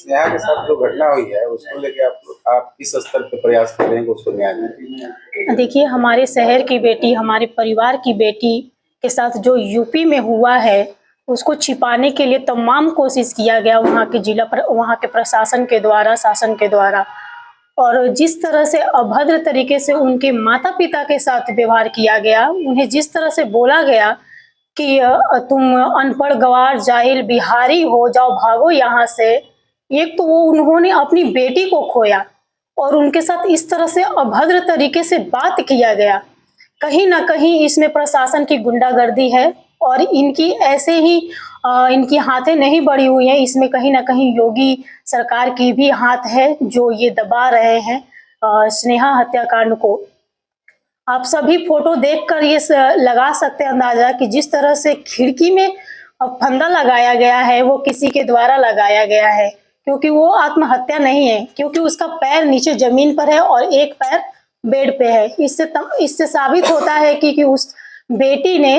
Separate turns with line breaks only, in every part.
स्नेहा के साथ जो घटना हुई है उसको लेके आप किस स्तर पे प्रयास कर रहे हैं कि उसको न्याय मिले?
देखिए, हमारे शहर की बेटी, हमारे परिवार की बेटी के साथ जो यूपी में हुआ है, उसको छिपाने के लिए तमाम कोशिश किया गया वहाँ के वहाँ के प्रशासन के द्वारा, शासन के द्वारा। और जिस तरह से अभद्र तरीके से उनके माता-पिता के साथ व्यवहार किया गया, उन्हें जिस तरह से बोला गया कि तुम अनपढ़, गँवार, जाहिल, बिहारी हो, जाओ भागो यहाँ से। एक तो वो उन्होंने अपनी बेटी को खोया और उनके साथ इस तरह से अभद्र तरीके से बात किया गया। कहीं न कहीं इसमें प्रशासन की गुंडागर्दी है और इनकी ऐसे ही इनकी हाथें नहीं बढ़ी हुई हैं, इसमें कहीं न कहीं योगी सरकार की भी हाथ है, जो ये दबा रहे हैं स्नेहा हत्याकांड को। आप सभी फ़ोटो देखकर ये लगा सकते हैं अंदाज़ा कि जिस तरह से खिड़की में फंदा लगाया गया है, वो किसी के द्वारा लगाया गया है, क्योंकि वो आत्महत्या नहीं है, क्योंकि उसका पैर नीचे ज़मीन पर है और एक पैर बेड पे है। इससे साबित होता है कि उस बेटी ने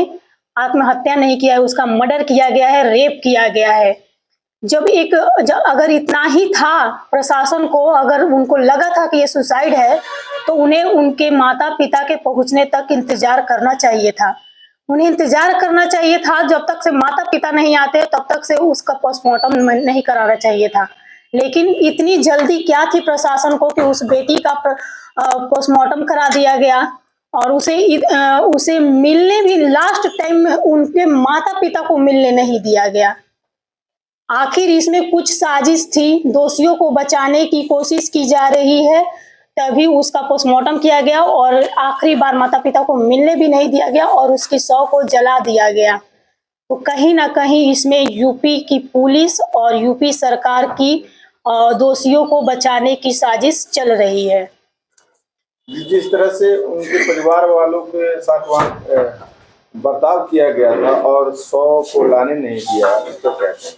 आत्महत्या नहीं किया है, उसका मर्डर किया गया है, रेप किया गया है। अगर इतना ही था, प्रशासन को अगर उनको लगा था कि ये सुसाइड है, तो उन्हें उनके माता-पिता के पहुँचने तक इंतज़ार करना चाहिए था। उन्हें इंतज़ार करना चाहिए था, जब तक से माता-पिता नहीं आते, तब तक से उसका पोस्टमार्टम नहीं कराना चाहिए था। लेकिन इतनी जल्दी क्या थी प्रशासन को कि उस बेटी का पोस्टमार्टम करा दिया गया और उसे मिलने भी लास्ट टाइम में उनके माता-पिता को मिलने नहीं दिया गया। आखिर इसमें कुछ साजिश थी, दोषियों को बचाने की कोशिश की जा रही है, तभी उसका पोस्टमार्टम किया गया और आखिरी बार माता-पिता को मिलने भी नहीं दिया गया और उसकी शव को जला दिया गया। तो कहीं न कहीं इसमें यूपी की पुलिस और यूपी सरकार की दोषियों को बचाने की साजिश चल रही है।
जिस तरह से उनके परिवार वालों के साथ वहाँ बर्ताव किया गया था और शव को लाने नहीं दिया, इसको कहते हैं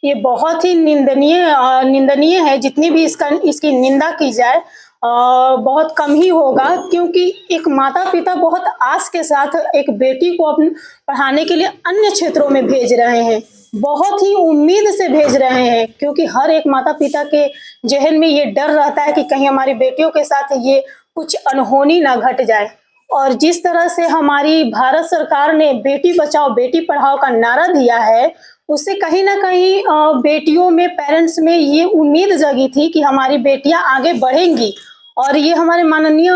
ये बहुत ही निंदनीय है। जितनी भी इसकी निंदा की जाए बहुत कम ही होगा, क्योंकि एक माता-पिता बहुत आस के साथ एक बेटी को पढ़ाने के लिए अन्य क्षेत्रों में भेज रहे हैं। बहुत ही उम्मीद से भेज रहे हैं, क्योंकि हर एक माता-पिता के ज़हन में ये डर रहता है कि कहीं हमारी बेटियों के साथ ये कुछ अनहोनी ना घट जाए। और जिस तरह से हमारी भारत सरकार ने बेटी बचाओ बेटी पढ़ाओ का नारा दिया है, उससे कहीं न कहीं बेटियों में, पेरेंट्स में ये उम्मीद जगी थी कि हमारी बेटियाँ आगे बढ़ेंगी। और ये हमारे माननीय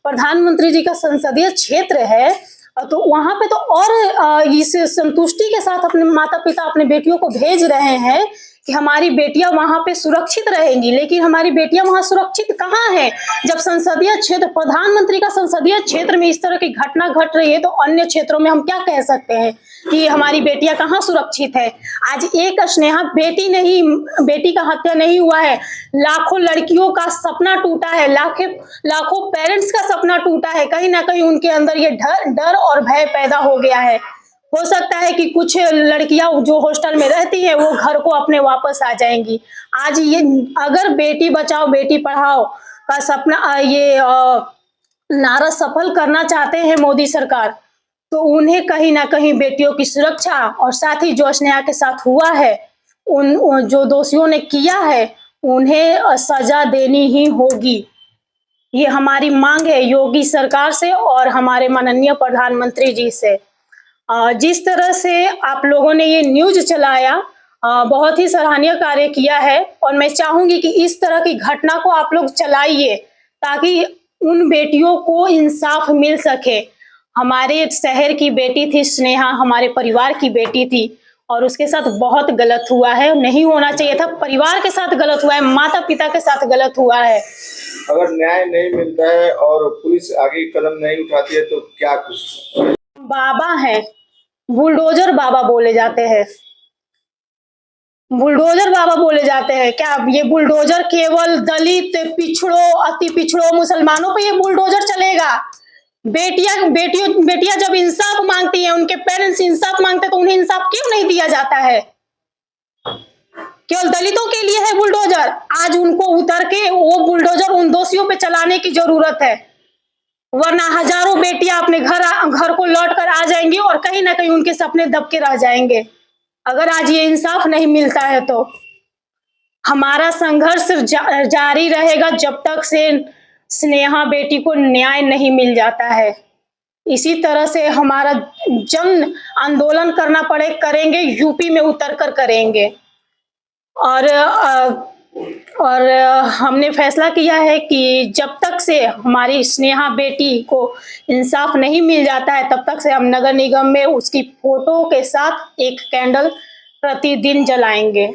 प्रधानमंत्री जी का संसदीय क्षेत्र है, तो वहाँ पे तो और इस संतुष्टि के साथ अपने माता-पिता अपने बेटियों को भेज रहे हैं कि हमारी बेटियाँ वहाँ पे सुरक्षित रहेंगी। लेकिन हमारी बेटियाँ वहाँ सुरक्षित कहाँ हैं? जब संसदीय क्षेत्र, प्रधानमंत्री का संसदीय क्षेत्र में इस तरह की घटना घट रही है, तो अन्य क्षेत्रों में हम क्या कह सकते हैं कि हमारी बेटियाँ कहाँ सुरक्षित है? आज एक स्नेहा बेटी का हत्या नहीं हुआ है, लाखों लड़कियों का सपना टूटा है, लाखों पेरेंट्स का सपना टूटा है। कहीं न कहीं उनके अंदर ये डर और भय पैदा हो गया है। हो सकता है कि कुछ लड़कियां जो हॉस्टल में रहती हैं, वो घर को अपने वापस आ जाएंगी। आज ये अगर बेटी बचाओ बेटी पढ़ाओ का सपना नारा सफल करना चाहते हैं मोदी सरकार, तो उन्हें कहीं ना कहीं बेटियों की सुरक्षा और साथ ही जो स्नेहा के साथ हुआ है, उन जो दोषियों ने किया है, उन्हें सजा देनी ही होगी। ये हमारी मांग है योगी सरकार से और हमारे माननीय प्रधानमंत्री जी से। जिस तरह से आप लोगों ने ये न्यूज़ चलाया, बहुत ही सराहनीय कार्य किया है और मैं चाहूंगी कि इस तरह की घटना को आप लोग चलाइए, ताकि उन बेटियों को इंसाफ मिल सके। हमारे शहर की बेटी थी स्नेहा, हमारे परिवार की बेटी थी और उसके साथ बहुत गलत हुआ है, नहीं होना चाहिए था। परिवार के साथ गलत हुआ है, माता-पिता के साथ गलत हुआ है।
अगर न्याय नहीं मिलता है और पुलिस आगे कदम नहीं उठाती है, तो क्या कुछ
बाबा हैं, बुलडोजर बाबा बोले जाते हैं। बुलडोजर बाबा बोले जाते हैं क्या? ये बुलडोजर केवल दलित, पिछड़ों, अति पिछड़ों, मुसलमानों पे ये बुलडोजर चलेगा? बेटियां जब इंसाफ मांगती हैं, उनके पेरेंट्स इंसाफ मांगते हैं, तो उन्हें इंसाफ क्यों नहीं दिया जाता है? केवल दलितों के लिए है बुलडोजर? आज उनको उतर के वो बुलडोजर उन दोषियों पे चलाने की जरूरत है, वरना हजारों बेटियां अपने घर को लौट कर आ जाएंगी और कहीं ना कहीं उनके सपने दब के रह जाएंगे, अगर आज ये इंसाफ नहीं मिलता है तो। हमारा संघर्ष जारी रहेगा जब तक से स्नेहा बेटी को न्याय नहीं मिल जाता है। इसी तरह से हमारा जन आंदोलन करना पड़े करेंगे, यूपी में उतर कर करेंगे। और हमने फैसला किया है कि जब तक से हमारी स्नेहा बेटी को इंसाफ नहीं मिल जाता है तब तक से हम नगर निगम में उसकी फोटो के साथ एक कैंडल प्रतिदिन जलाएंगे।